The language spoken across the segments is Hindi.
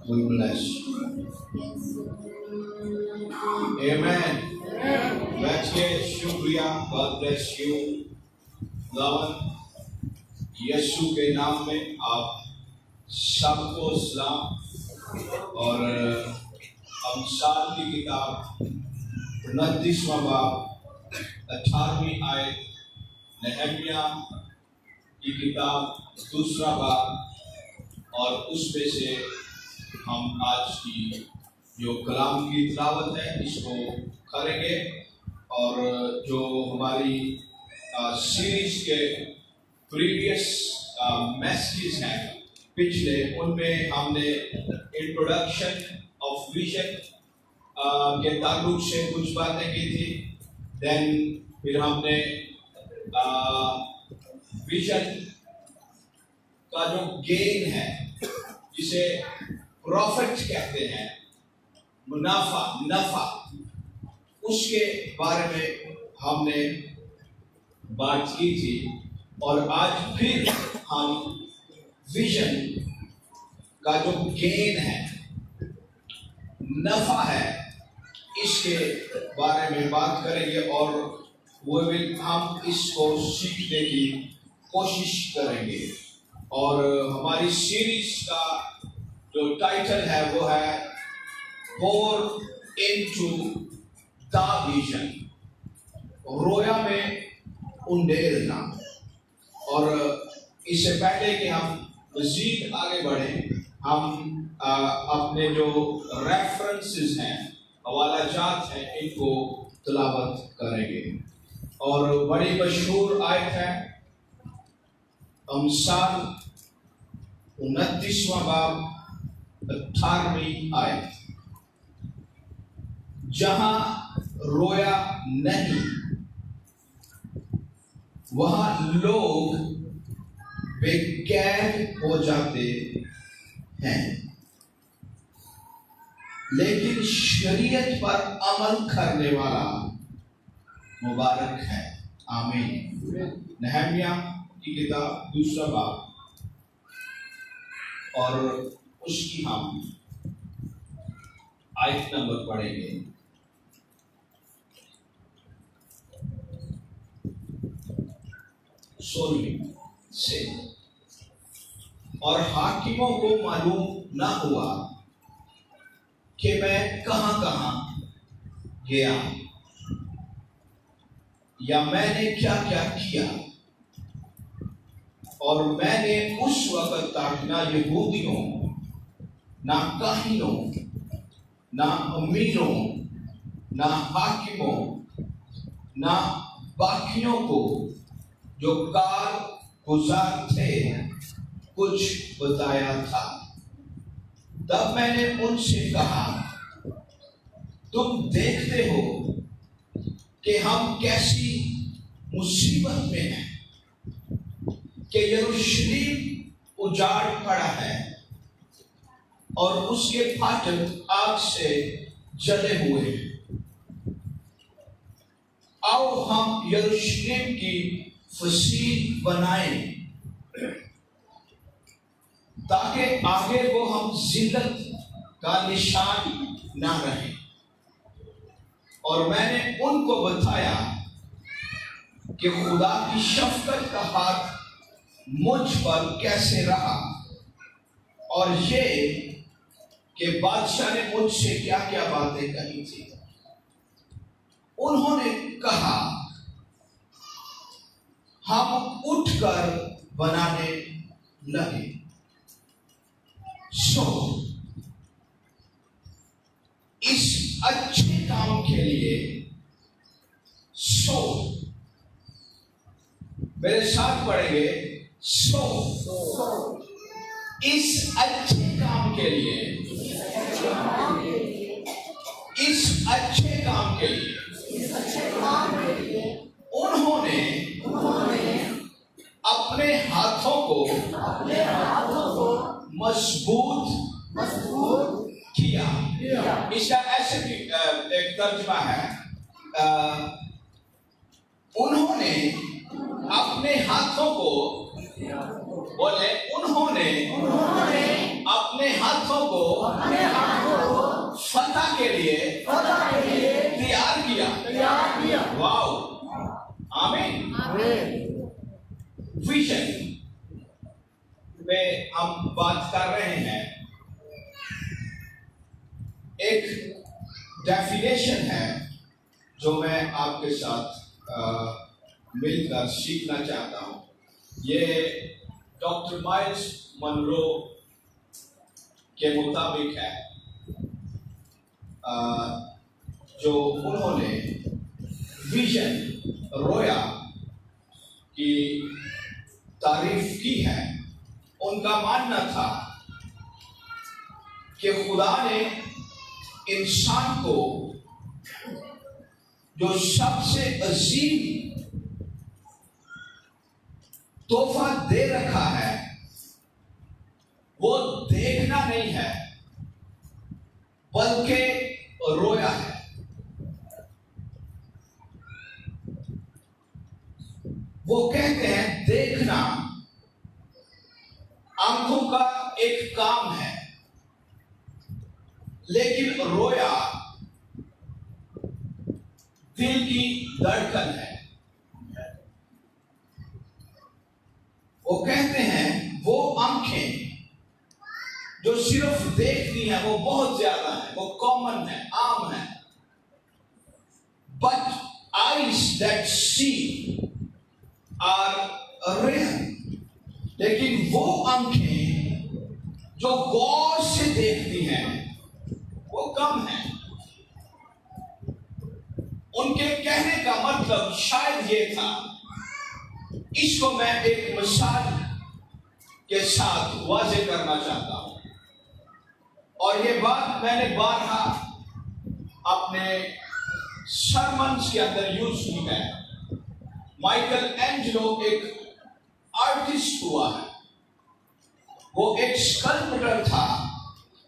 We bless you. Amen. बैठिए, शुक्रिया, God bless you. खुदावंद यीशु के नाम में आप सबको सलाम। और अमसाल की किताब 29वां बाब 18वीं आयत, नहम्या की किताब 2रा बाब, और उसमें से हम आज की जो कलाम की तिलावत है इसको करेंगे। और जो हमारी सीरीज के प्रीवियस मैसेजेस हैं पिछले, उनमें हमने इंट्रोडक्शन ऑफ विजन के ताल्लुक से कुछ बातें की थी। देन फिर हमने विजन का जो गेन है, जिसे प्रॉफिट कहते हैं, नफा, उसके बारे में हमने बात की थी। और आज फिर हम विजन का जो गेन है, नफा है, इसके बारे में बात करेंगे। और हम इसको सीखने की कोशिश करेंगे। और हमारी सीरीज का जो टाइटल है वो है Pour into the vision, रोया में उंडेलना। और इससे पहले कि हम मजीद आगे बढ़ें, हम अपने जो रेफरेंसेस हैं, हवाला जात हैं, इनको तिलावत करेंगे। और बड़ी मशहूर आयत है अमसाल 29वां बाब 18वीं आयत, जहां रोया नहीं वहां लोग बेकैद हो जाते हैं, लेकिन शरीयत पर अमल करने वाला मुबारक है। आमीन। नहम्या की किताब 2रा बाब, और उसकी हम आयत नंबर पढ़ेंगे। 16 से। और हाकिमों को मालूम ना हुआ कि मैं कहां गया या मैंने क्या क्या किया। और मैंने उस वक्त तक ना यहूदियों, ना काहिनों, ना अमीरों, ना हाकिमों, ना बाकियों को जो कार गुजार थे कुछ बताया था। तब मैंने उनसे कहा, तुम देखते हो कि हम कैसी मुसीबत में हैं, कि यरूशलेम उजाड़ पड़ा है और उसके फाटक आग से जले हुए हैं। आओ हम यरूशलेम की फसील बनाएं, ताकि आगे वो हम जिल्लत का निशान ना रहे। और मैंने उनको बताया कि खुदा की शफकत का हाथ मुझ पर कैसे रहा, और ये कि बादशाह ने मुझसे क्या क्या बातें कही थी। उन्होंने कहा, हम उठकर बनाने लगे। इस अच्छे काम के लिए मेरे साथ पढ़ेंगे। इस अच्छे काम के लिए, इस अच्छे काम के लिए उन्होंने अपने हाथों को मजबूत किया। इसका ऐसे भी एक तर्जुमा है, उन्होंने अपने हाथों को, बोले उन्होंने अपने अपने हाथों को फतह के लिए तैयार किया। वाओ, आमीन। विजन में हम बात कर रहे हैं। एक डेफिनेशन है जो मैं आपके साथ मिलकर सीखना चाहता हूं। ये डॉक्टर माइल्स मनरो के मुताबिक है, जो उन्होंने विजन, रोया की तारीफ की है। उनका मानना था कि खुदा ने इंसान को जो सबसे अजीम तोहफा दे रखा है वो देखना नहीं है बल्कि रोया है। वो कहते हैं देखना आंखों का एक काम है, लेकिन रोया दिल की धड़कन है। वो कहते हैं वो आंखें जो सिर्फ देखती हैं वो बहुत ज्यादा है, वो कॉमन है, आम है। But eyes that see are rare. लेकिन वो आंखें जो गौर से देखती हैं वो कम है। उनके कहने का मतलब शायद ये था, इसको मैं एक मिसाल के साथ वाज़े करना चाहता हूं। और ये बात मैंने बारहा अपने सरमन्स के अंदर यूज की है। माइकल एंजेलो एक आर्टिस्ट हुआ है, वो एक स्कल्पटर था,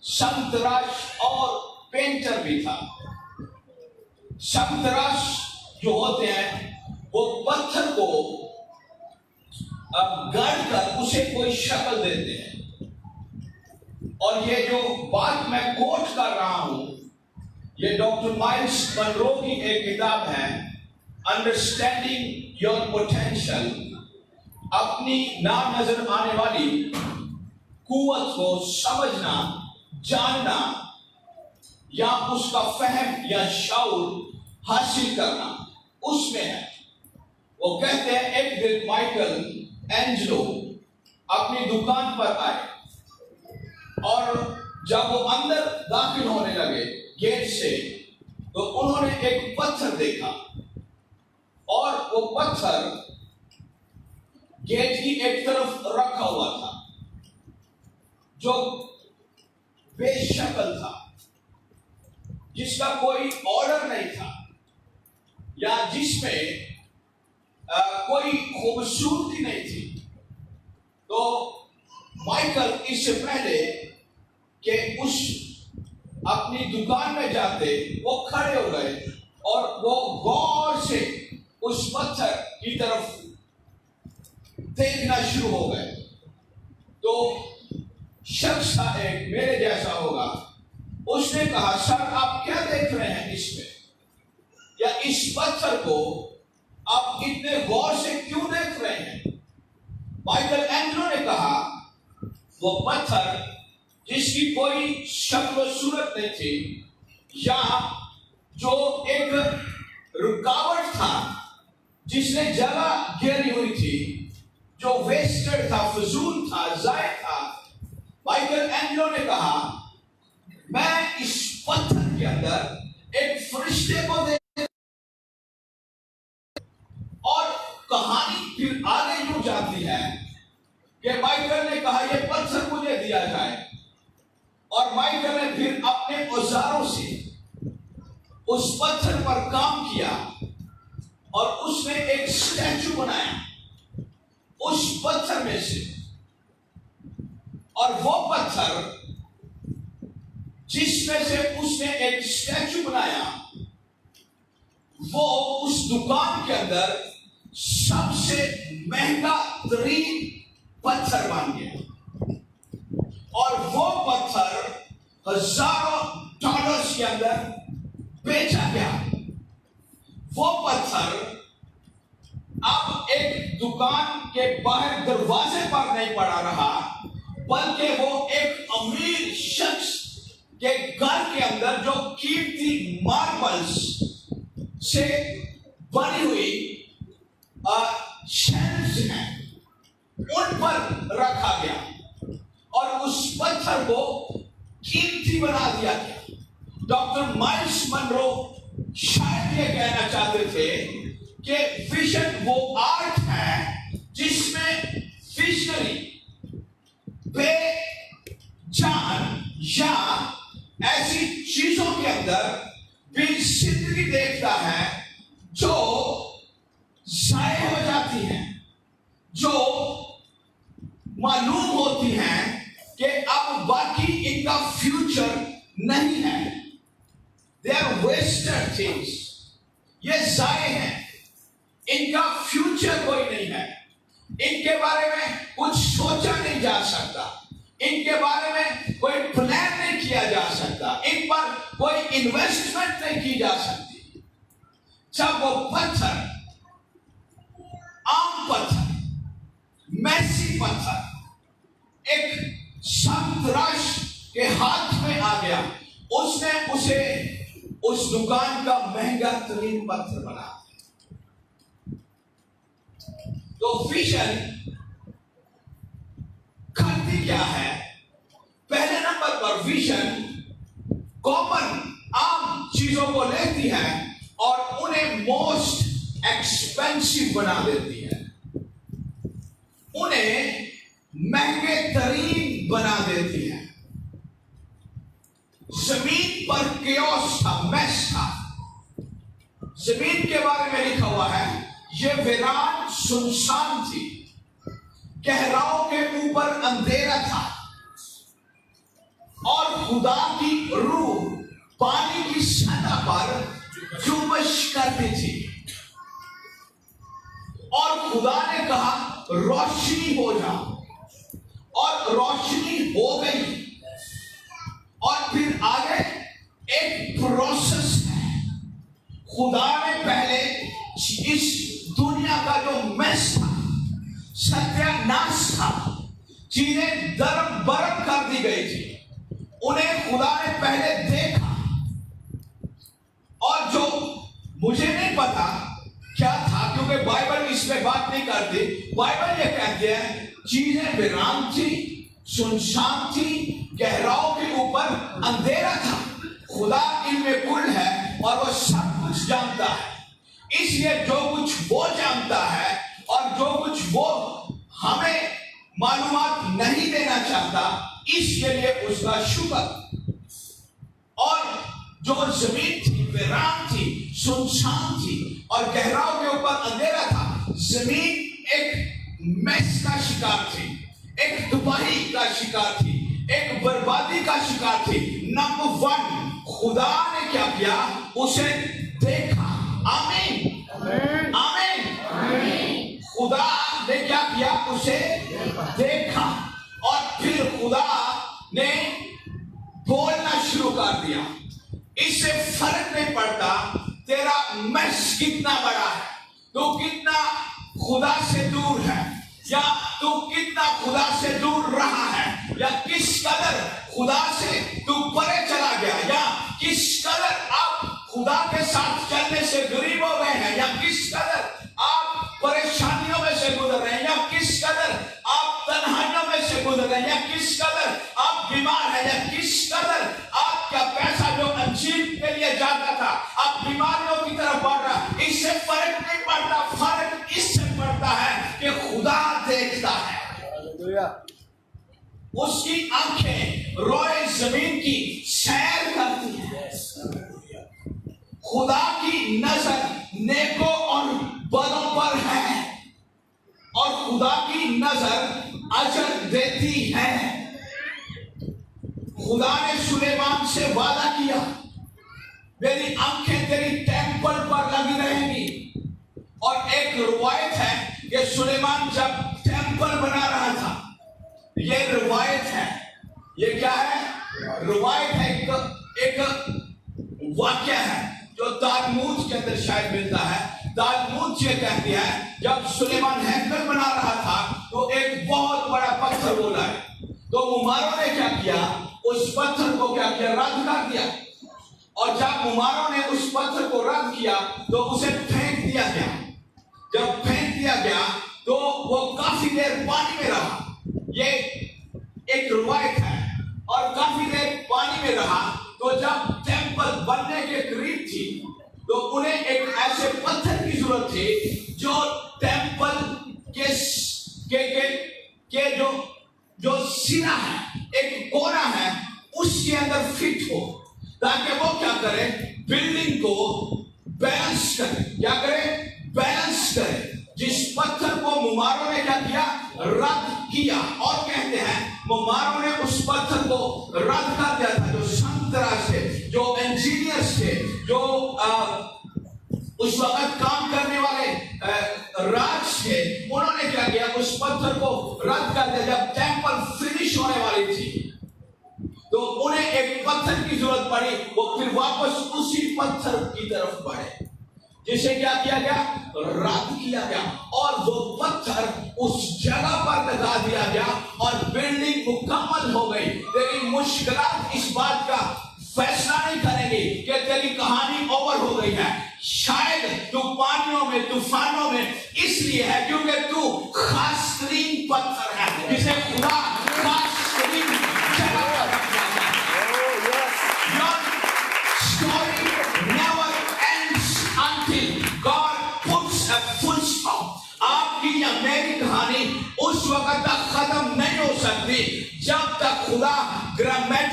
संतराश और पेंटर भी था। संतराश जो होते हैं वो पत्थर को गढ़ कर उसे कोई शक्ल देते हैं। और ये जो बात मैं कोट कर रहा हूं, ये डॉक्टर माइल्स मनरो की एक किताब है, अंडरस्टैंडिंग योर पोटेंशियल। अपनी ना नजर आने वाली कुव्वत को समझना, जानना या उसका फहम या शऊर हासिल करना उसमें है। वो कहते हैं एक दिन माइकल एंजेलो अपनी दुकान पर आए और जब वो अंदर दाखिल होने लगे गेट से, तो उन्होंने एक पत्थर देखा और वो पत्थर गेट की एक तरफ रखा हुआ था जो बेशक्ल था, जिसका कोई ऑर्डर नहीं था या जिसमें कोई खूबसूरती नहीं थी। तो माइकल इससे पहले कि उस अपनी दुकान में जाते वो खड़े हो गए और वो गौर से उस पत्थर की तरफ देखना शुरू हो गए। तो शख्स था एक, मेरे जैसा होगा, उसने कहा सर आप क्या देख रहे हैं इसमें, या इस पत्थर को आप इतने गौर से क्यों देख रहे हैं? माइकल एंजेलो ने कहा वो पत्थर जिसकी कोई शक्ल सूरत नहीं थी या जो एक रुकावट था जिसने जगह घेरी हुई थी, जो वेस्टेड था, फजूल था, जायद था, माइकल एंजेलो ने कहा मैं इस पत्थर के अंदर एक फरिश्ते को देख। और कहानी फिर आगे यूं जाती है कि माइकल ने कहा यह पत्थर मुझे दिया जाए, और माइकल ने फिर अपने औजारों से उस पत्थर पर काम किया और उसने एक स्टैचू बनाया उस पत्थर में से। और वो पत्थर जिसमें से उसने एक स्टैचू बनाया वो उस दुकान के अंदर सबसे महंगा तरीन पत्थर बन गया। और वो पत्थर हजारों डॉलर्स के अंदर बेचा गया। वो पत्थर अब एक दुकान के बाहर दरवाजे पर नहीं पड़ा रहा, बल्कि वो एक अमीर शख्स के घर के अंदर जो कीमती मार्बल्स से बनी हुई शेल्फ्स हैं, उन पर रखा गया और उस पत्थर को कीमती बना दिया गया। डॉक्टर माइल्स मनरो शायद ये कहना चाहते थे कि विजन वो आर्ट है जिसमें विजनरी बेजान या ऐसी चीजों के अंदर भी जिंदगी देखता है जो जाया हो जाती हैं, जो मालूम होती हैं कि अब बाकी इनका फ्यूचर नहीं है। दे आर वेस्टेड थिंग्स, ये जाए हैं, इनका फ्यूचर कोई नहीं है, इनके बारे में कुछ सोचा नहीं जा सकता, इनके बारे में कोई प्लान नहीं किया जा सकता, इन पर कोई इन्वेस्टमेंट नहीं की जा सकती। जब वो पत्थर, आम पत्थर, मैसी पत्थर एक संतराश के हाथ में आ गया, उसने उसे उस दुकान का महंगा तरीन पत्थर बना दिया। तो विजन करती क्या है? पहले नंबर पर विजन कॉमन आम चीजों को लेती है और उन्हें मोस्ट एक्सपेंसिव बना देती है, उन्हें महंगे तरीन बना देती है। जमीन पर केओस था, मैस था। जमीन के बारे में लिखा हुआ है यह वीरान सुनसान थी, गहराओं के ऊपर अंधेरा था और खुदा की रूह पानी की सतह पर जुम्बश करती थी और खुदा ने कहा रोशनी हो जा, और रोशनी हो गई। और फिर आगे एक प्रोसेस है। खुदा ने पहले इस दुनिया का जो मैस था, सत्यानाश था, चीजें दरम बरम कर दी गई थी, उन्हें खुदा ने पहले देखा। और जो मुझे नहीं पता क्या था, क्योंकि बाइबल इसमें बात नहीं करती। बाइबल ये कहती है चीजें वीरान थी, सुनसान थी, गहराओं के ऊपर अंधेरा था। खुदा इनमें कुल है और वो सब कुछ जानता है, इसलिए जो कुछ वो जानता है और जो कुछ वो हमें मालूमात नहीं देना चाहता, इसके लिए उसका शुक्र। और जो जमीन थी वीरान थी, सुनसान थी और गहराओं के ऊपर अंधेरा था। जमीन एक मैस का शिकार थी, एक तबाही का शिकार थी, एक बर्बादी का शिकार थी। नंबर वन, खुदा ने क्या किया? उसे देखा। आमीन, आमीन। खुदा ने क्या किया? उसे देखा और फिर खुदा ने बोलना शुरू कर दिया। इससे फर्क नहीं पड़ता तेरा मैस कितना बड़ा है, तू कितना खुदा से दूर है, या तू कितना खुदा से दूर रहा है, या किस कदर खुदा से तू परे चला गया, या किस कदर आप खुदा के साथ चलने से गरीब हो गए हैं, या किस कदर आप परेशानियों में से गुजर रहे हैं, या किस कदर आप तन्हाइयों में से गुजर रहे हैं, या किस कदर आप बीमार हैं, या किस कदर आपका पैसा जो अंजीर के लिए जाता था आप बीमारियों की तरफ बढ़ रहा। इससे फर्क नहीं पड़ता, फर्क इससे पड़ता है कि खुदा देखता है। उसकी आंखें रोए जमीन की सैर करती हैं। खुदा की नजर नेकों और बदों पर है और खुदा की नजर अजर देती है। खुदा ने सुलेमान से वादा किया, मेरी आंखें तेरी टेंपल पर लगी रहेंगी। और एक रिवायत है कि सुलेमान जब टेंपल बना रहा था, ये रिवायत है, ये क्या है? रिवायत है, एक वाक्य है जो तालमूद के अंदर शायद मिलता है। तालमूद ये कहती है जब सुलेमान हैकल बना रहा था तो एक बहुत बड़ा पत्थर बोला है, तो मुमारों ने क्या किया? उस पत्थर को क्या किया? रद्द कर दिया। और जब मुमारों ने उस पत्थर को रद्द किया तो उसे फेंक दिया गया। जब फेंक दिया गया तो वो काफी देर पानी में रहा। ये एक रिवायत है। और काफी देर पानी में रहा तो जब टेंपल बनने के करीब थी तो उन्हें एक ऐसे पत्थर की जरूरत थी जो टेंपल के जो सिरा है, एक कोना है, उसके अंदर फिट हो, ताकि वो क्या करे? बिल्डिंग को बैलेंस करे। क्या करे? बैलेंस करे। जिस पत्थर को मुमारों ने क्या किया? रद्द किया। और कहते हैं मुमारों ने उस पत्थर को रद्द कर दिया था। जो संतरा से, जो इंजीनियर्स थे, जो उस वक्त काम करने वाले राज थे, उन्होंने क्या किया? उस पत्थर को रद्द कर दिया। जब टेंपल फिनिश होने वाली थी तो उन्हें एक पत्थर की जरूरत पड़ी। वो फिर वापस उसी पत्थर की तरफ बढ़े जिसे क्या किया गया? रद्द किया गया। और वो पत्थर उस जगह पर लगा दिया गया और बिल्डिंग मुकम्मल हो गई। तेरी मुश्किलात इस बात का फैसला नहीं करेंगे कि तेरी कहानी ओवर हो गई है। शायद तू पानियों में, तूफानों में इसलिए है क्योंकि तू खास तरीन पत्थर है जिसे खुदा खास तरीन जगह पर रखा है। Your story never ends until God puts a full stop. आपकी या मेरी कहानी उस वक्त तक खत्म नहीं हो सकती जब तक खुदा ग्रामर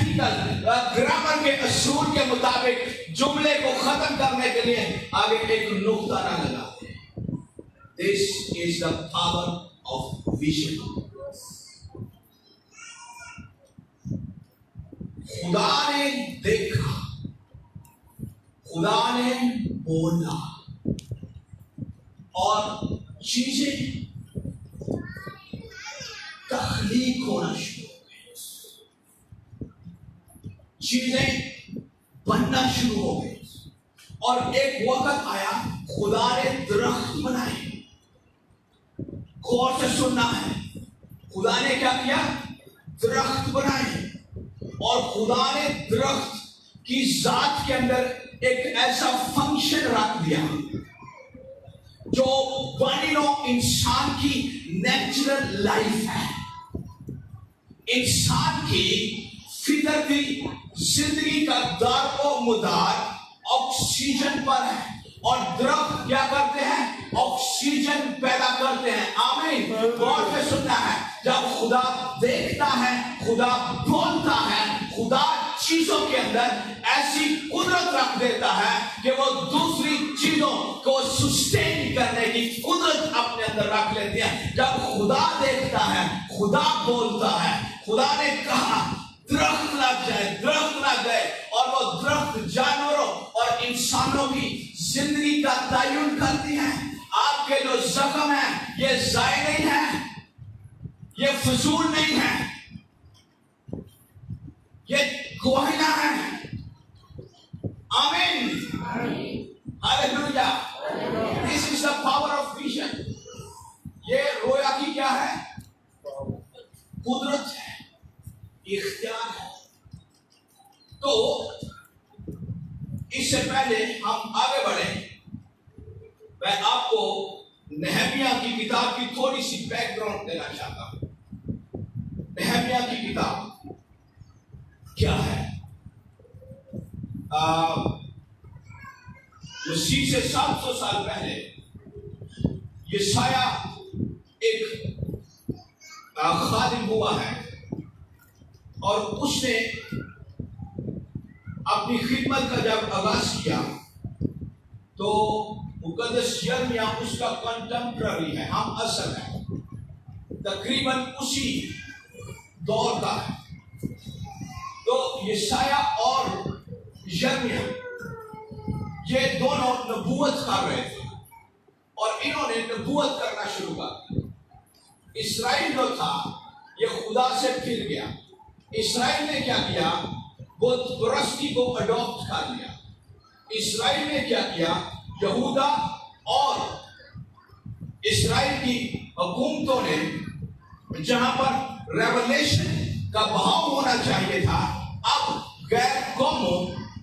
के असूल के मुताबिक जुमले को खत्म करने के लिए आगे एक नुक्ता ना लगा दे। This is the power of vision. खुदा ने देखा, खुदा ने बोला और चीजें तख्लीक होना शुरू हो गई, चीजें बनना शुरू हो गई। और एक वक्त आया खुदा ने दरख्त बनाए। गौर से सुनना है, खुदा ने क्या किया? दरख्त बनाए। और खुदा ने दरख्त की जात के अंदर एक ऐसा फंक्शन रख दिया जो बनिनो इंसान की नेचुरल लाइफ है। इंसान की फितरती जिंदगी का दारोमदार ऑक्सीजन पर है। और दरख्त क्या करते हैं? ऑक्सीजन पैदा करते हैं। आमीन। गौर से सुनना है, जब खुदा देखता है, खुदा बोलता है, खुदा चीजों के अंदर ऐसी कुदरत रख देता है कि वो दूसरी चीजों को सस्टेन करने की कुदरत अपने अंदर रख लेती है। जब खुदा देखता है, खुदा बोलता है, खुदा ने कहा दरख्त लग जाए, दरख्त लग गए। और वो दरख्त जानवरों और इंसानों की जिंदगी का तयन करती है। आपके जो जख्म है ये जाय नहीं है, ये फजूल नहीं है, ये गवाहियां हैं। आमीन, hallelujah. This is the power of vision. ये रोया की क्या है? कुदरत है, इख्तियार है। तो इससे पहले हम आगे बढ़े, मैं आपको नहमिया की किताब की थोड़ी सी बैकग्राउंड देना चाहता हूं। नहमिया की किताब क्या है? मसीह से 700 साल पहले यशाया एक खादिम हुआ है और उसने अपनी खिदमत का जब आगाज किया तो मुकद्दस यिर्मयाह उसका कंटेम्पररी है, हम असल है, तकरीबन उसी दौर का है। तो यशाया और यिर्मयाह ये दोनों नबूवत कर रहे थे और इन्होंने नबूवत करना शुरू कर दिया। इस्राइल जो था ये खुदा से फिर गया, इसराइल ने क्या किया, बुत परस्ती को अडॉप्ट कर लिया। इसराइल ने क्या किया, यहूदा और इसराइल की हुकूमतों ने जहां पर रेवलेशन का भाव होना चाहिए था, अब गैर कौमों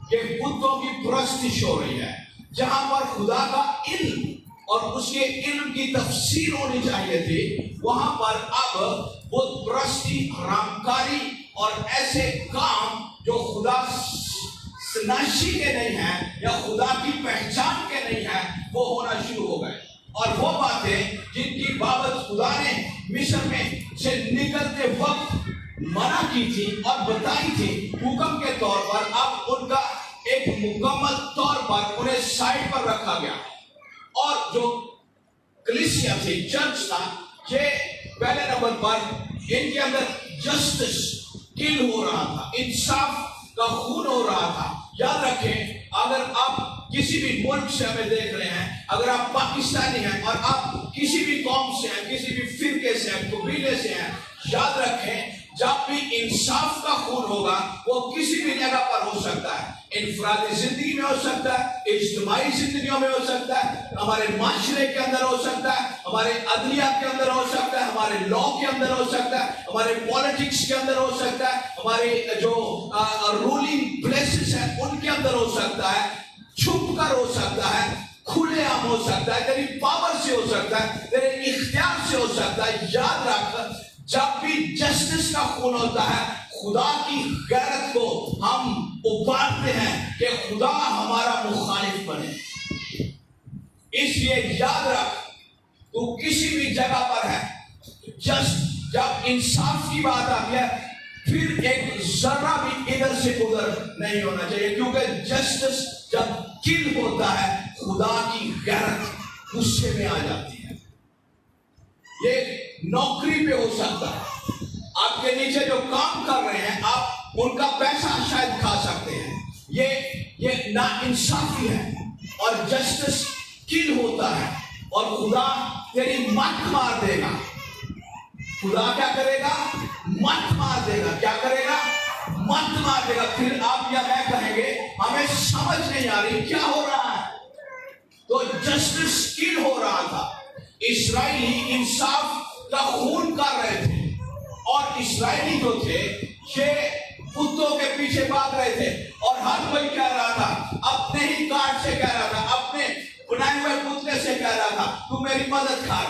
के बुतों की परस्तिश हो रही है। जहां पर खुदा का इल्म और उसके इल्म की तफसीर होनी चाहिए थी, वहां पर अब बुत परस्ती, हरामकारी और ऐसे काम जो खुदा सनाशी के नहीं है या खुदा की पहचान के नहीं है, वो होना शुरू हो गए। और वो बातें जिनकी बाबत खुदा ने मिस्र में से निकलते वक्त मना की थी और बताई थी हुक्म के तौर पर, अब उनका एक मुकम्मल तौर पर उन्हें साइड पर रखा गया। और जो कलीसिया थी, चर्च था, ये पहले नंबर पर इनके अंदर जस्टिस किल हो रहा था, इंसाफ का खून हो रहा था। याद रखें, अगर आप किसी भी मुल्क से हमें देख रहे हैं, अगर आप पाकिस्तानी हैं और आप किसी भी कौम से हैं, किसी भी फिरके से हैं, कबीले से हैं, याद रखें जब भी इंसाफ का खून होगा वो किसी भी जगह पर हो सकता है। इनफरादी जिंदगी में हो सकता है, इज्तिमाई जिंदगियों में हो सकता है, हमारे माशरे के अंदर हो सकता है, हमारे अदलिया के अंदर हो सकता है, हमारे लॉ के अंदर हो सकता है, हमारे पॉलिटिक्स के अंदर हो सकता है, हमारे जो रूलिंग प्लेसेस हैं उनके अंदर हो सकता है, छुप कर हो सकता है, खुलेआम हो सकता है, तेरी पावर से हो सकता है, तेरे इख्तियार से हो सकता है। याद रख, जब भी जस्टिस का खून होता है, खुदा की गैरत को हम उबारते हैं कि खुदा हमारा मुखालिफ बने। इसलिए याद रख, तू किसी भी जगह पर है, जब इंसाफ की बात आती है, फिर एक जरा भी इधर से उधर नहीं होना चाहिए, क्योंकि जस्टिस जब किल होता है, खुदा की गैरत गुस्से में आ जाती है। ये नौकरी पे हो सकता है, आपके नीचे जो काम कर रहे हैं, आप उनका पैसा शायद खा सकते हैं। ये नाइंसाफी है और जस्टिस किल होता है और खुदा तेरी मत मार देगा। खुदा क्या करेगा? मत मार देगा। क्या करेगा? मत मार देगा। फिर आप या मैं कहेंगे हमें समझ नहीं आ रही क्या हो रहा है। तो जस्टिस किल हो रहा था, इस्राएली इंसाफ का खून कर रहे थे और इस्राएली जो थे ये बुतों के पीछे भाग रहे थे और हर कोई कह रहा था, अपने ही कार्ड से कह रहा था, अपने बनाए हुए पुतले से कह रहा था, तू मेरी मदद कर,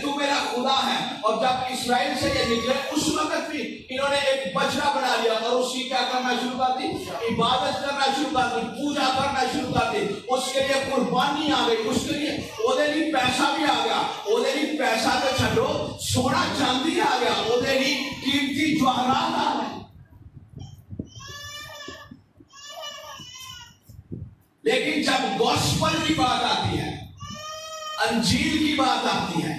तू मेरा खुदा है। और जब इस्राएल से ये निकले, उस वक्त भी इन्होंने एक बछड़ा बना लिया और उसकी क्या करना शुरू कर दी? इबादत करना शुरू कर दी, पूजा करना शुरू कर दी। उसके लिए कुर्बानी आ गई, उसके लिए ओदे लिए पैसा भी आ गया। ओदे लिए पैसा तो छोड़ो, सोना चांदी आ गया, ओदे लिए कीमती जवाहरात आ गए। लेकिन जब गॉस्पेल की बात आती है, अंजील की बात आती है,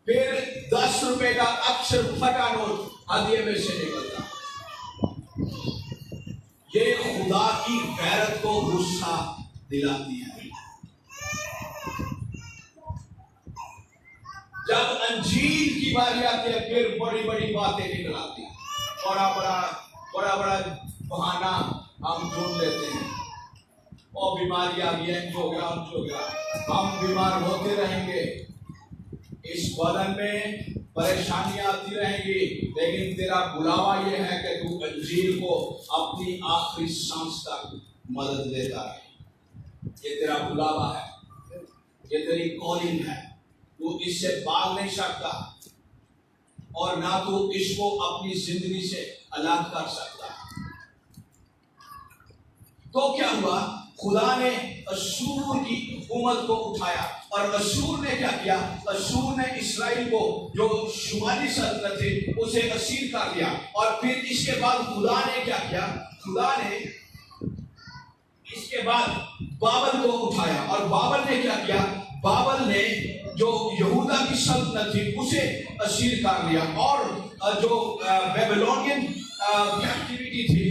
फिर 10 रुपए का अक्षर फटा नोट हदिये में से निकलता। ये खुदा की गैरत को गुस्सा दिलाती है। जब अंजील की बारी आती है, फिर बड़ी बड़ी बातें निकल आती हैं। बड़ा बड़ा बहाना हम ढूंढ लेते हैं, और बीमारी आ गई है, जो गया, हम बीमार होते रहेंगे, इस बदन में परेशानियां आती रहेंगी, लेकिन तेरा बुलावा यह है कि तू अंजील को अपनी आखिरी सांस तक मदद देता रहे। ये तेरा बुलावा है, ये तेरी कॉलिंग है। तू इससे भाग नहीं सकता और ना तू इसको अपनी जिंदगी से अलग कर सकता। तो क्या हुआ? खुदा ने अशूर की हुकूमत को उठाया और अशूर ने क्या किया? अशूर ने इस्राएल को, जो शुमाली सल्तनत थी, उसे असीर कर लिया। और फिर इसके बाद खुदा ने क्या किया? खुदा ने इसके बाद बाबल को उठाया और बाबल ने क्या किया? बाबल ने जो यहूदा की सल्तनत थी उसे असीर कर लिया और जो बेबीलोनियन कैप्टिविटी थी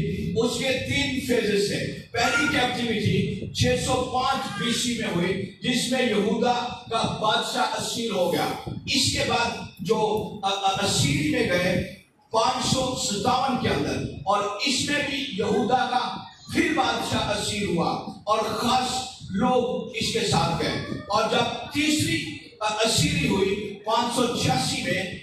उसके 3 फेजेस है। पहली कैप्टिविटी 605 बीसी में हुई, जिसमें यहूदा का बादशाह असीर हो गया। इसके बाद जो असीर में गए 557 के अंदर, और इसमें भी यहूदा का फिर बादशाह असीर हुआ और खास लोग इसके साथ गए। और जब तीसरी असीरी हुई 586 में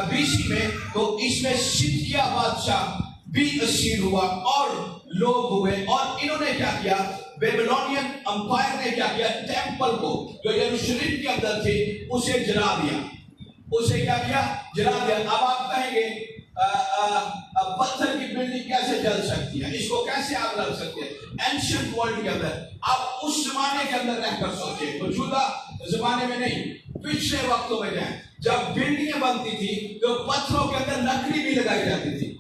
बीसी में, तो इसमें सिदकिया बादशाह भी असीर हुआ और लोग हुए। और इन्होंने क्या किया, बेबीलोनियन अंपायर ने क्या किया, टेंपल को जो यरूशलेम के अंदर थे उसे जला दिया। उसे क्या किया, जला दिया। अब आप कहेंगे पत्थर की बिल्डिंग कैसे जल सकती है, इसको कैसे आग लग सकती है। एंशिएंट वर्ल्ड के अंदर आप उस जमाने के अंदर रहकर सोचे, मौजूदा जमाने में नहीं, पिछले वक्तों में जाए, जब बिल्डिंगें बनती थी तो पत्थरों के अंदर लकड़ी भी लगाई जाती थी।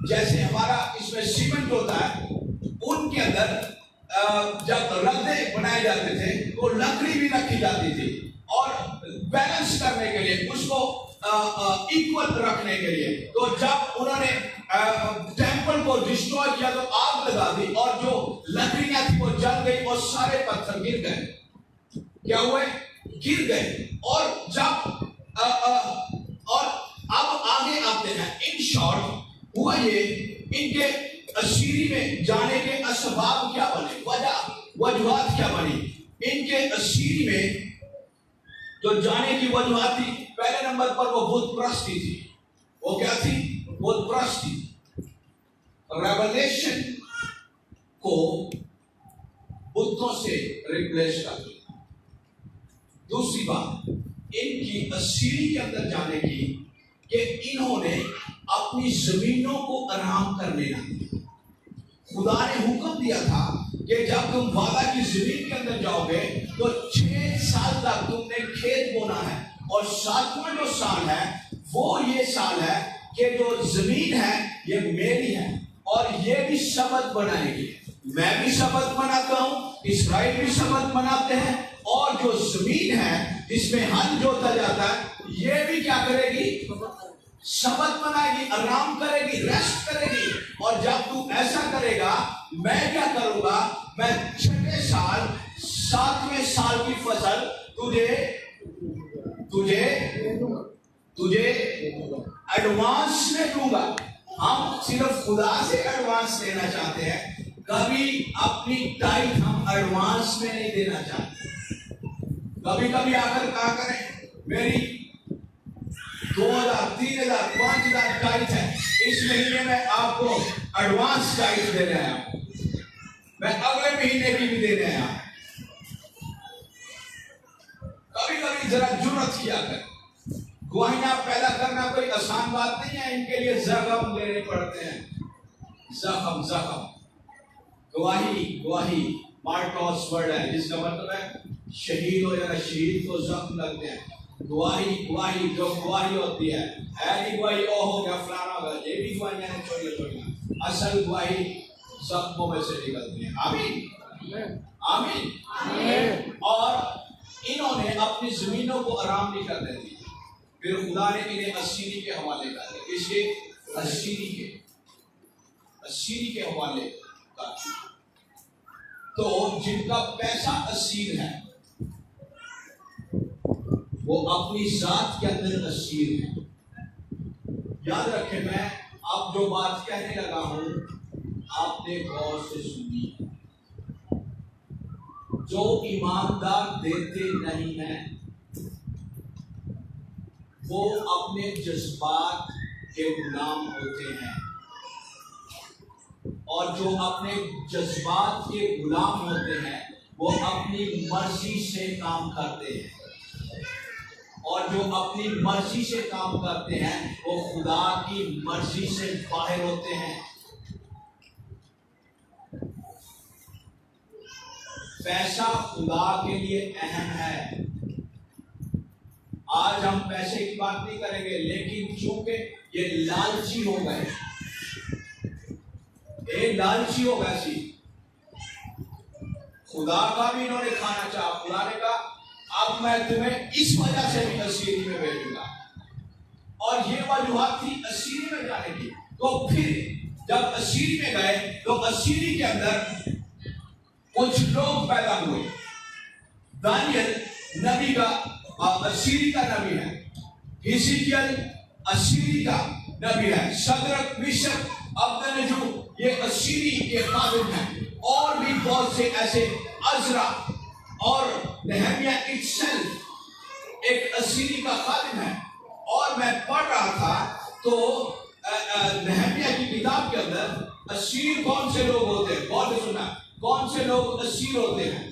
जैसे हमारा इसमें सीमेंट होता है, उनके अंदर जब रद्दे बनाए जाते थे तो लकड़ी भी रखी जाती थी, और बैलेंस करने के लिए, उसको इक्वल रखने के लिए। तो जब उन्होंने टेंपल को डिस्ट्रॉय किया तो आग लगा दी, और जो लकड़ियां थी वो जल गई और सारे पत्थर गिर गए। क्या हुए, गिर गए। और जब और अब आगे आते हैं। इन शॉर्ट हुआ ये, इनके असीरी में जाने के असबाब क्या बने, वजूहात क्या बनी। इनके असीरी में जो जाने की वजूहात थी, पहले नंबर पर वो बुत प्रस्ती थी। वो क्या थी, बुत प्रस्ती। रेवलेशन को बुतों से रिप्लेस कर दिया। दूसरी बात इनकी असीरी के अंदर जाने की, कि इन्होंने अपनी जमीनों को आराम करने ना दिया। खुदा ने हुक्म दिया था कि जब तुम वादा की जमीन के अंदर जाओगे तो 6 साल तक तुमने खेत बोना है, और 7वां जो साल है वो ये साल है कि जो जमीन है ये मेरी है, और ये भी शबत बनाएगी। मैं भी शबत मनाता हूं, इस्राएल भी शबत मनाते हैं, और जो जमीन है जिसमें हल जोता जाता है ये भी क्या करेगी, शबत मनाएगी, आराम करेगी, रेस्ट करेगी। और जब तू ऐसा करेगा, मैं क्या करूंगा, मैं 6वें साल 7वें साल की फसल तुझे एडवांस में दूंगा। हम सिर्फ खुदा से एडवांस लेना चाहते हैं, कभी अपनी टाइट हम एडवांस में नहीं देना चाहते। कभी कभी आकर कहा करें, मेरी 2000, 3000, 5000 टाइट है, इस महीने में आपको एडवांस टाइट दे रहे हैं, मैं अगले महीने की भी दे रहे हैं। कभी कभी जरा जुर्रत किया कर। गवाहियां पैदा करना कोई आसान बात नहीं है, इनके लिए जख्म लेने पड़ते हैं। जख्म गवाही मार्टोस वर्ड है, जिसका मतलब है शहीद हो जाना, शहीद को जख्म लगते हैं। गवाही जो गवाही होती है नहीं गवाही ओ हो गया फलाना हो गया, ये भी गवाहियां हैं छोटी। असल गवाही जख्मों में से निकलती है। आमीन। और इन्होंने अपनी जमीनों को आराम नहीं करने दी, फिर खुदा ने इन्हें असीरी के हवाले कर दिया। इसके असीरी के हवाले कर। तो जिनका पैसा असीर है वो अपनी जात के अंदर असीर है। याद रखें, मैं अब जो बात कहने लगा हूं आपने गौर से सुनी। जो ईमानदार देते नहीं है वो अपने जज्बात के गुलाम होते हैं, और जो अपने जज्बात के गुलाम होते हैं वो अपनी मर्जी से काम करते हैं, और जो अपनी मर्जी से काम करते हैं वो खुदा की मर्जी से बाहर होते हैं। पैसा खुदा के लिए अहम है। आज हम पैसे की बात नहीं करेंगे, लेकिन चूंकि ये लालची हो गए, लालची हो गए सी, खुदा का भी इन्होंने खाना चाहा। खुदा ने कहा अब मैं तुम्हें इस वजह से भी असीरी में भेजूंगा, और ये वजूहत थी असीरी में जाने की। तो फिर जब जब असीरी में गए तो असीरी के अंदर कुछ लोग पैदा हुए। दानियल नबी का असीरी का नबी है, हिजकिय्याह असीरी का नबी है, शद्रक मिशक अबदनजो ये असीरी के खादिम हैं, और भी बहुत से ऐसे, अज़रा और नहम्याह इत्सेल्फ एक असीरी का खादिम है। और मैं पढ़ रहा था तो नहम्याह की किताब के अंदर असीर कौन से लोग होते हैं, बहुत सुना, कौन से लोग असीर होते हैं।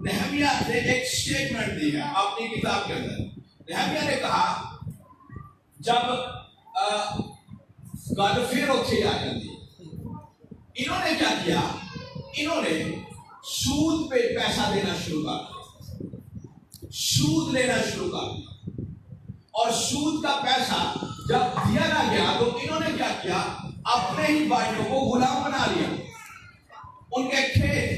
नहम्याह ने एक स्टेटमेंट दी है अपनी किताब के अंदर। नहम्याह ने कहा जब गालफेरो थे आ जाती, इन्होंने क्या किया, इन्होंने सूद पे पैसा देना शुरू कर दिया, सूद लेना शुरू कर दिया, और सूद का पैसा जब दिया ना गया तो इन्होंने क्या किया, अपने ही भाइयों को गुलाम बना लिया, उनके खेत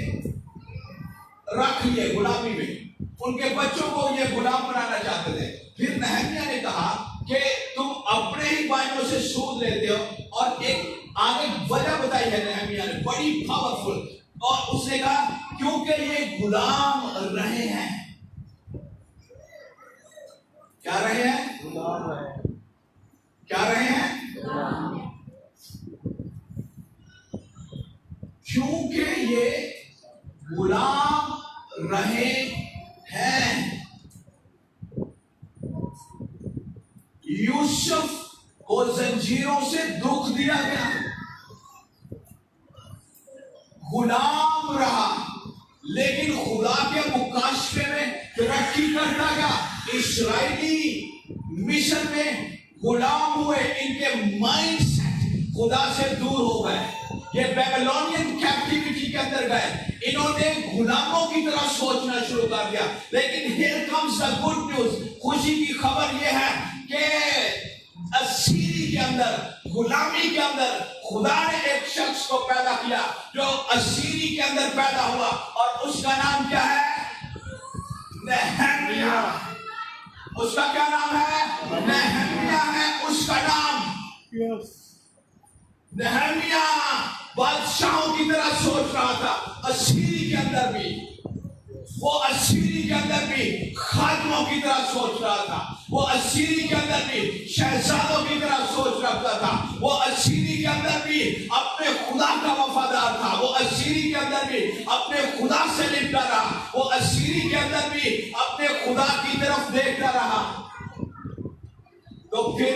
रख लिए गुलामी में, उनके बच्चों को ये गुलाम बनाना चाहते थे। फिर नहम्याह ने कहा कि तुम अपने ही भाइयों से सूद लेते हो, और एक आगे वजह बताई है नहम्याह ने, बड़ी पावरफुल, और उसने कहा क्योंकि ये गुलाम रहे हैं। क्या रहे हैं? गुलाम रहे। क्या रहे हैं? गुलाम। क्योंकि ये गुलाम रहे हैं, यूसुफ को जंजीरों से दुख दिया गया, गुलाम रहा, लेकिन खुदा के मुकाशफे में तरक्की करता गया। इस्राएली मिशन में गुलाम हुए, इनके माइंडसेट खुदा से दूर हो गए, ये बेबीलोनियन कैप्टिविटी के अंदर गए, इन्होंने गुलामों की तरह सोचना शुरू कर दिया। लेकिन here comes the good news, खुशी की खबर यह है कि असीरी के अंदर, गुलामी के अंदर खुदा ने एक शख्स को पैदा किया जो असीरी के अंदर पैदा हुआ, और उसका नाम क्या है? नहम्याह। उसका क्या नाम है? नहम्याह है उसका नाम। नहम्याह बादशाहों की तरह सोच रहा था, असीरी के अंदर भी, वो असीरी के अंदर भी खादिमों की तरह सोच रहा था, वो असीरी के अंदर भी शहजादों की तरह सोच रखता था, वो असीरी के अंदर भी अपने खुदा का वफादार था, वो असीरी के अंदर भी अपने खुदा से लिपटा रहा, वो असीरी के अंदर भी अपने खुदा की तरफ देखता रहा। तो फिर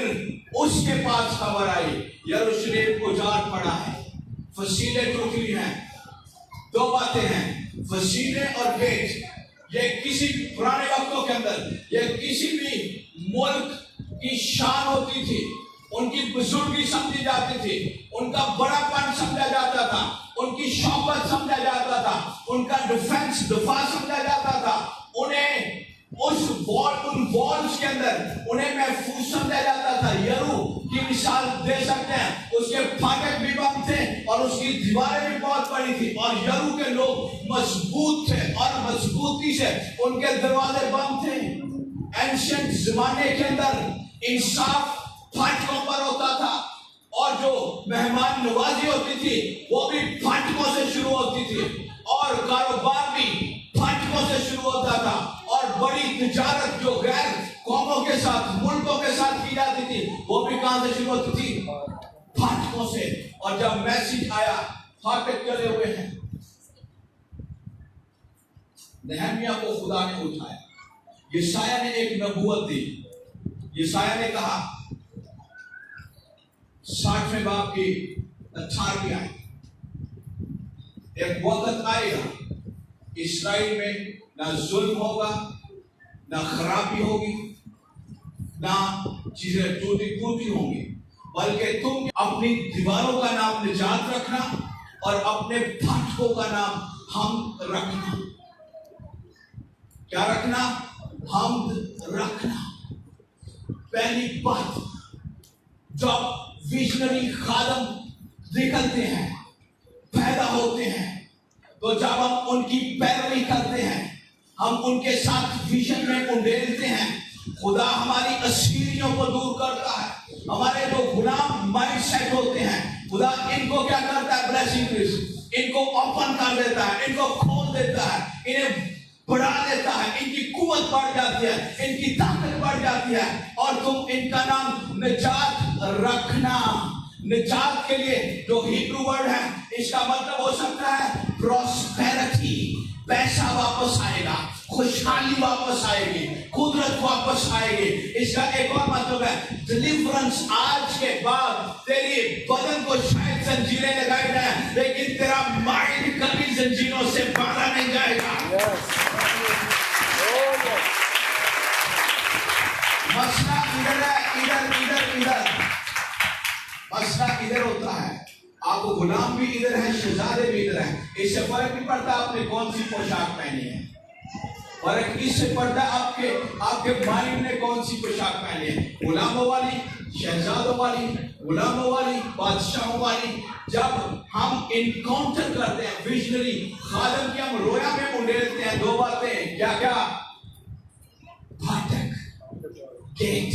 उसके पास खबर आई, यरूशलेम उजाड़ पड़ा है, फसीलें टूटी हैं। दो बातें हैं, फसीले और गेट, ये किसी पुराने वक्तों के अंदर ये किसी भी मुल्क की शान होती थी, उनकी बुजुर्गी समझी जाती थी, उनका बड़ापन समझा जाता था, उनकी शौकत समझा जाता था, उनका दफा समझा जाता था, उन्हें उन वॉल्स के अंदर उन्हें महफूज समझा जाता था। यरू की मिसाल दे सकते हैं, उसके फाटक भी बंद थे और उसकी दीवारें भी बहुत बड़ी थी, और यरू के लोग मजबूत थे और मजबूती से उनके दरवाजे बंद थे। एंशिएंट जमाने के अंदर इंसाफ फाटकों पर होता था, और जो मेहमान नवाजी होती थी वो भी फाटकों से शुरू होती थी, और कारोबार भी फाटकों से शुरू होता था, और बड़ी तिजारत जो गैर कौमों के साथ, मुल्कों के साथ की जाती थी, वो भी कहां से शुरू होती थी? फाटकों से। और जब मैसेज आया, फाटक चले हुए हैं, नहम्याह को खुदा ने उठाया। यशायाह ने एक नबूवत दी, यशायाह ने कहा 60वें बाब की 18वीं आयत, एक वक्त आएगा इस्राएल में ना जुल्म होगा, ना खराबी होगी, ना चीजें टूटी फूटी होंगी, बल्कि तुम अपनी दीवारों का नाम निजात रखना और अपने फाटकों का नाम हम रखना। क्या रखना? हम रखना। पहली बात, जब विजनरी खादम निकलते हैं, पैदा होते हैं, तो जब हम उनकी पैरवी करते हैं, हम उनके साथ विजन में उंडेलते हैं, खुदा हमारी असीरियों को दूर करता है। हमारे जो गुलाम माइंड सेट होते हैं, खुदा इनको क्या करता है? ब्लेसिंग, इनको ओपन कर देता है, इनको खोल देता है, इन्हें बढ़ा देता है, इनकी कुवत बढ़ जाती है, इनकी ताकत बढ़ जाती है, और तुम इनका नाम निजात रखना। निजात के लिए जो हिब्रू वर्ड है, इसका मतलब हो सकता है प्रॉस्पेरिटी, पैसा वापस आएगा, खुशहाली वापस आएगी, कुदरत वापस आएगी। इसका एक और मतलब है डिलीवरेंस। आज के बाद तेरी बदन को शायद जंजीरें लगाई जाए, लेकिन तेरा माइंड कभी जंजीरों से बाहर नहीं जाएगा। मसला इधर है, इधर मसला इधर होता है। आपको गुलाम भी इधर है, शहजादे भी इधर है। इससे फर्क नहीं पड़ता आपने कौन सी पोशाक पहनी है, फर्क इससे पड़ता है आपके माइंड ने कौन सी पोशाक पहनी है। गुलामों वाली, शहजादों वाली, गुलामों वाली, बादशाहों वाली। जब हम इनकाउंटर करते हैं विजनरी खादम की, हम रोया में उंडेलते हैं दो बातें, क्या क्या? फाटक, गेट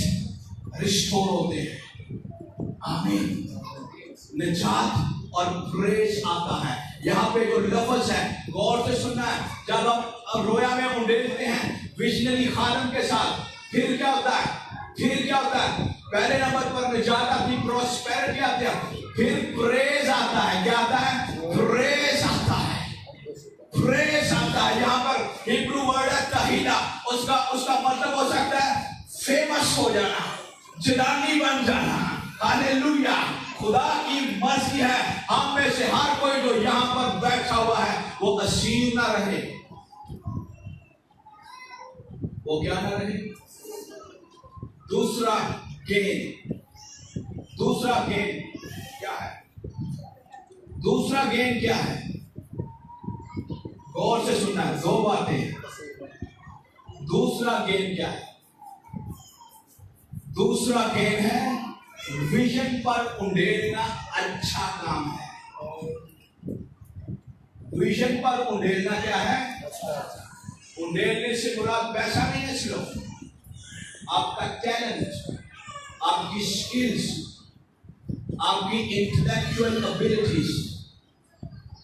रिस्टोर होते हैं। आमीन। निजात और प्रेज आता है। यहाँ पे जो लफ्ज है गौर से सुनना है। जब हम रोया में उंडेलते हैं विजनरी खादम के साथ, फिर क्या होता है? पहले नंबर पर निजात आती, प्रॉस्पेरिटी आती है, फिर प्रेज आता है। क्या आता है? प्रेज आता है। यहाँ पर हिब्रू वर्ड है तहीना, उसका मतलब हो सकता है फेमस हो जाना, जनानी बन जाना। हालेलुया। खुदा की मर्जी है हम में से हर कोई जो यहां पर बैठा हुआ है वो असीर ना रहे। वो क्या ना रहे? दूसरा गेन क्या है? दूसरा गेन क्या है? गौर से सुनना है, दो बातें। दूसरा गेन क्या है? दूसरा गेन है विजन पर उंडेलना। अच्छा काम है। विजन पर उंडेलना क्या है? उंडेलने से मुराद पैसा नहीं है, सिर्फ आपका टैलेंट, आपकी स्किल्स, आपकी इंटेलेक्चुअल एबिलिटीज,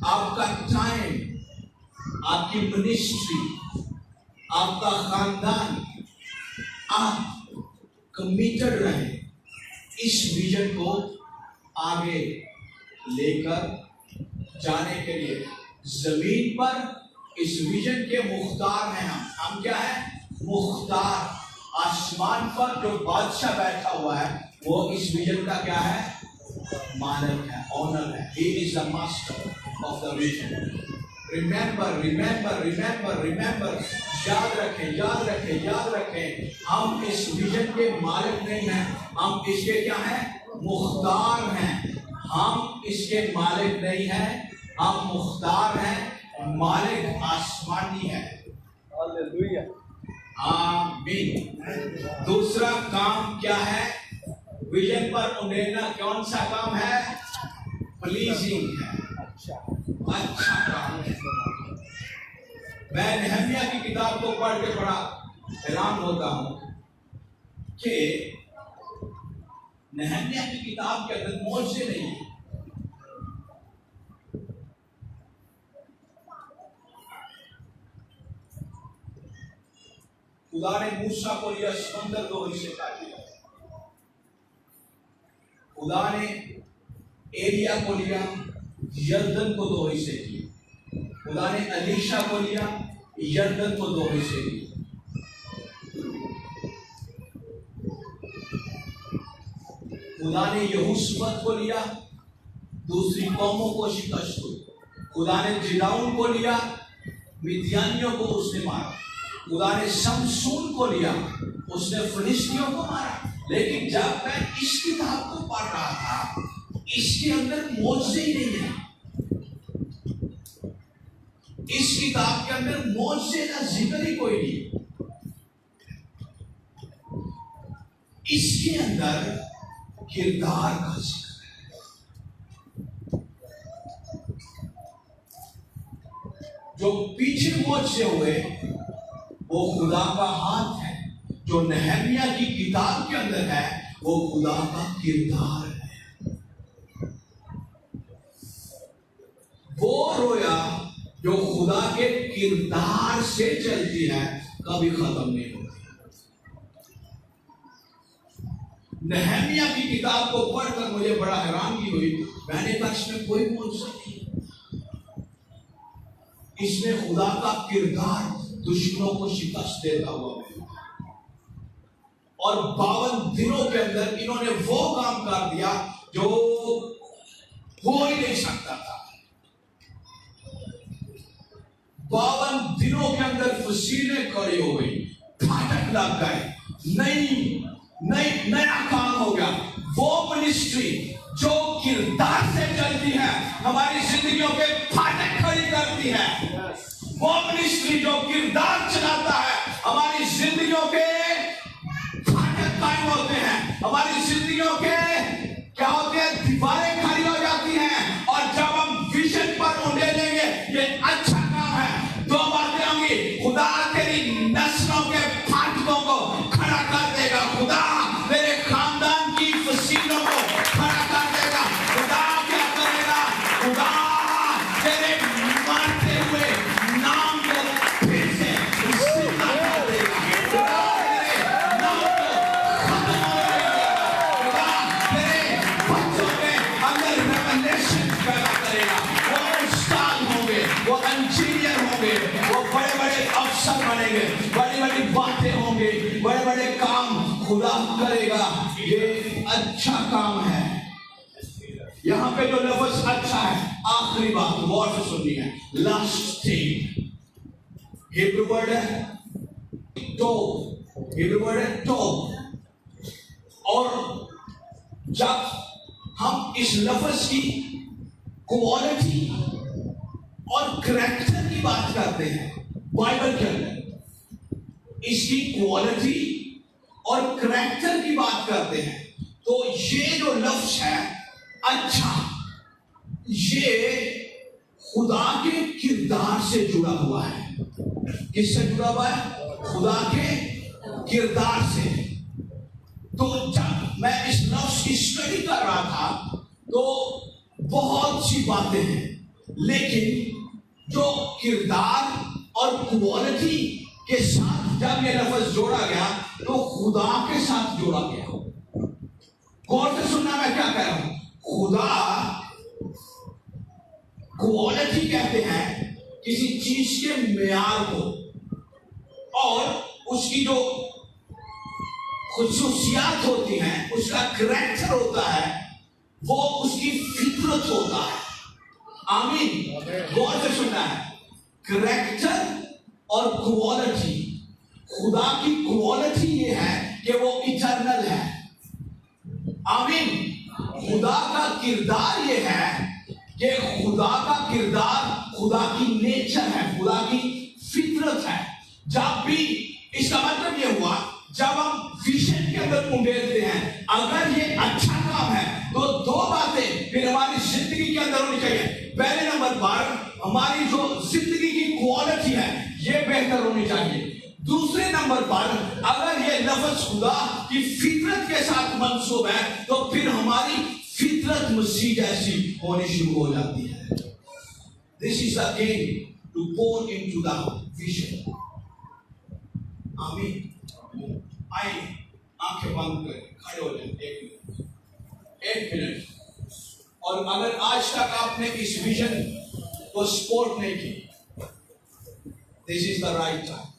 आपका टाइम, आपकी मिनिस्ट्री, आपका खानदान। आप कमिटेड रहे इस विजन को आगे लेकर जाने के लिए। जमीन पर इस विजन के मुख्तार हैं हम क्या है? मुख्तार। आसमान पर जो बादशाह बैठा हुआ है वो इस विजन का क्या है? मालिक है, ऑनर है। He is the master of the vision. Remember. याद रखें। हम इस विजन के मालिक नहीं हैं, हम इसके क्या हैं? मुख्तार हैं। हम इसके मालिक नहीं हैं, हम मुख्तार हैं। मालिक आसमानी है। हालेलुया। आमीन। दूसरा काम क्या है? विजन पर उंडेलना कौन सा काम है? प्लीजिंग है। अच्छा काम है। मैं नहम्याह की किताब को पढ़ के बड़ा हैरान होता हूं कि नहम्याह की किताब के अंदर मौजे नहीं है। खुदा ने मूसा को लिया, समंदर दो हिस्से काट दिया। खुदा ने एलिया को लिया, यरदन को दो हिस्से किए। खुदा ने अलीशा को लिया, यरदन को दो हिस्से किए। खुदा ने यहोशुआ को लिया, दूसरी कौमों को शिकस्त हुई। खुदा ने जिदाउन को लिया, मिद्यानियों को उसने मारा। खुदा ने शमसून को लिया, उसने फिलिस्तियों को मारा। लेकिन जब मैं इस किताब को पढ़ रहा था, इसके अंदर मौजे ही नहीं है। इस किताब के अंदर मौजे का जिक्र ही कोई नहीं। इसके अंदर किरदार का जिक्र है। जो पीछे मौजे हुए वो खुदा का हाथ है। जो नहम्याह की किताब के अंदर है वो खुदा का किरदार है। खुदा के किरदार से चलती है, कभी खत्म नहीं होती। नहमिया की किताब को पढ़कर मुझे बड़ा हैरानगी हुई। मैंने कहा इसमें कोई मौजूद नहीं, इसमें खुदा का किरदार दुश्मनों को शिकस्त देता हुआ मिला। और 52 दिनों के अंदर इन्होंने वो काम कर दिया जो हो ही नहीं सकता था। 52 दिनों के अंदर फसीलें खड़ी हो गई, फाटक लग गए, नया काम हो गया। वो मिनिस्ट्री जो किरदार से चलती है, हमारी जिंदगियों के फाटक खड़ी करती है। वो मिनिस्ट्री जो किरदार चलाता है, हमारी जिंदगियों के फाटक कायम होते हैं, हमारी जिंदगियों के क्या होते हैं, दीवारें खड़ी हो जाती हैं। और जब हम विजन पर उंडेलेंगे ये अच्छा काम है, दो बातें होंगी। खुदा तेरी नस्लों के फाटकों को खड़ा कर देगा, खुदा मेरे खानदान की फसीलों को खड़ा कर देगा। खुदा क्या करेगा? खुदा तेरे मरते हुए नाम को फिर से जिंदा कर देगा। खुदा तेरे नाम को खत्म होने देगा। खुदा तेरे बच्चों के अंदर रेवलेशन पैदा करेगा। वो उस्ताद होंगे, वो इंजीनियर होंगे, वो बड़े-बड़े अफसर बनेंगे, बड़ी-बड़ी बातें होंगे, बड़े-बड़े काम खुदा करेगा। ये अच्छा काम है। यहां पे जो लफ्ज अच्छा है, आखिरी बात गौर से सुननी है, लास्ट थिंग। हिब्रू वर्ड है तो, हिब्रू वर्ड है तो। और जब हम इस लफ्ज की क्वालिटी और करैक्टर की बात करते हैं बाइबल के अंदर, इसकी क्वालिटी और करैक्टर की बात करते हैं, तो ये जो लफ्ज है अच्छा, ये खुदा के किरदार से जुड़ा हुआ है। किससे जुड़ा हुआ है? खुदा के किरदार से। तो जब मैं इस लफ्ज की स्टडी कर रहा था तो बहुत सी बातें हैं, लेकिन जो किरदार और क्वालिटी के साथ जब ये लफ्ज जोड़ा गया तो खुदा के साथ जोड़ा गया। गौर से सुनना मैं क्या कह रहा हूं। खुदा क्वालिटी कहते हैं किसी चीज के मेयार को, और उसकी जो खुसूसियात होती हैं, उसका करैक्टर होता है, वो उसकी फितरत होता है। आमीन। गौर से सुनना है, करैक्टर और क्वालिटी। खुदा की क्वालिटी ये है कि वो इटर्नल है। आमीन। खुदा का किरदार ये है कि खुदा का किरदार खुदा की नेचर है, खुदा की फितरत है। जब भी, इसका मतलब ये हुआ, जब हम विजन के अंदर उंडेलते हैं, अगर ये अच्छा काम है तो दो बातें फिर हमारी जिंदगी के अंदर होनी चाहिए। पहले नंबर पर हमारी जो जिंदगी की क्वालिटी है ये बेहतर होनी चाहिए। दूसरे नंबर पर अगर ये लफ्ज खुदा की फितरत के साथ मंसूब है तो फिर हमारी फितरत मसीह जैसी होनी शुरू हो जाती है। This is again to born into the vision. आमीन। आइए आंखें बंद करें, खड़े हो जाए एक मिनट। और अगर आज तक आपने इस विजन को सपोर्ट नहीं की, this is the right time.